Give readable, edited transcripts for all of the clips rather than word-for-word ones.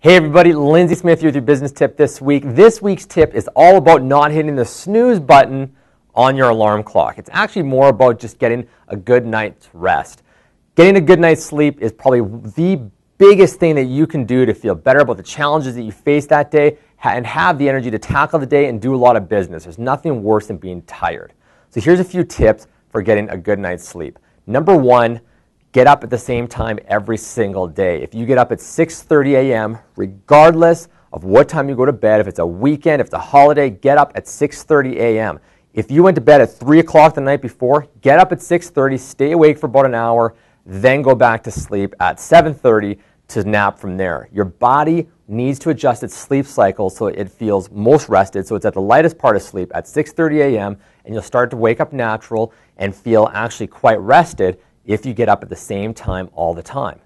Hey everybody, Lindsay Smith here with your business tip this week. This week's tip is all about not hitting the snooze button on your alarm clock. It's actually more about just getting a good night's rest. Getting a good night's sleep is probably the biggest thing that you can do to feel better about the challenges that you face that day and have the energy to tackle the day and do a lot of business. There's nothing worse than being tired. So here's a few tips for getting a good night's sleep. Number one, get up at the same time every single day. If you get up at 6:30 a.m., regardless of what time you go to bed, if it's a weekend, if it's a holiday, get up at 6:30 a.m. If you went to bed at 3 o'clock the night before, get up at 6:30, stay awake for about an hour, then go back to sleep at 7:30 to nap from there. Your body needs to adjust its sleep cycle so it feels most rested, so it's at the lightest part of sleep at 6:30 a.m., and you'll start to wake up natural and feel actually quite rested if you get up at the same time all the time.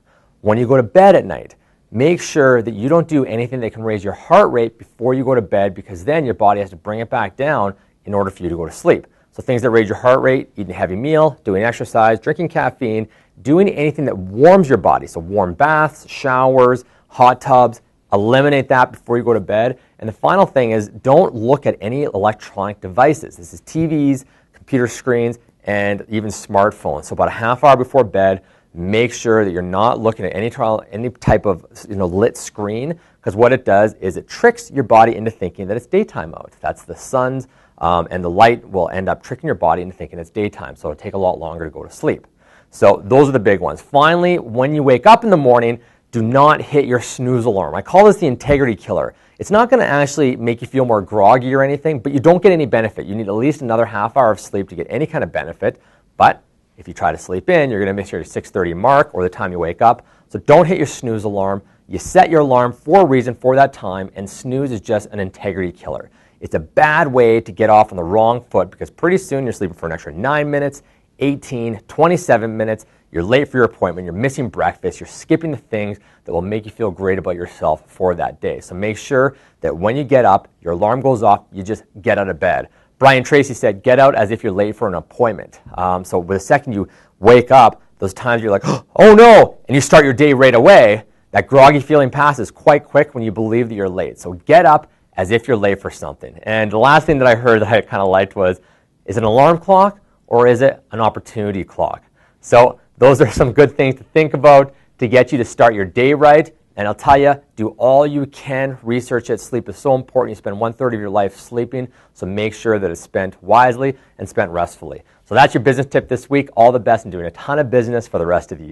When you go to bed at night, make sure that you don't do anything that can raise your heart rate before you go to bed, because then your body has to bring it back down in order for you to go to sleep. So things that raise your heart rate: eating a heavy meal, doing exercise, drinking caffeine, doing anything that warms your body. So warm baths, showers, hot tubs, eliminate that before you go to bed. And the final thing is, don't look at any electronic devices. This is TVs, computer screens, and even smartphones. So about a half hour before bed, make sure that you're not looking at any type of lit screen, because what it does is it tricks your body into thinking that it's daytime out. That's the sun's, and the light will end up tricking your body into thinking it's daytime, so it'll take a lot longer to go to sleep. So those are the big ones. Finally, when you wake up in the morning, do not hit your snooze alarm. I call this the integrity killer. It's not going to actually make you feel more groggy or anything, but you don't get any benefit. You need at least another half hour of sleep to get any kind of benefit. But if you try to sleep in, you're going to miss your 6:30 mark or the time you wake up. So don't hit your snooze alarm. You set your alarm for a reason for that time, and snooze is just an integrity killer. It's a bad way to get off on the wrong foot, because pretty soon you're sleeping for an extra 9 minutes, 18, 27 minutes. You're late for your appointment, you're missing breakfast, you're skipping the things that will make you feel great about yourself for that day. So make sure that when you get up, your alarm goes off, you just get out of bed. Brian Tracy said, get out as if you're late for an appointment. So the second you wake up, those times you're like, oh no, and you start your day right away, that groggy feeling passes quite quick when you believe that you're late. So get up as if you're late for something. And the last thing that I heard that I kind of liked was, is it an alarm clock or is it an opportunity clock? So those are some good things to think about to get you to start your day right. And I'll tell you, do all you can. Research it. Sleep is so important. You spend 1/3 of your life sleeping, so make sure that it's spent wisely and spent restfully. So that's your business tip this week. All the best in doing a ton of business for the rest of the year.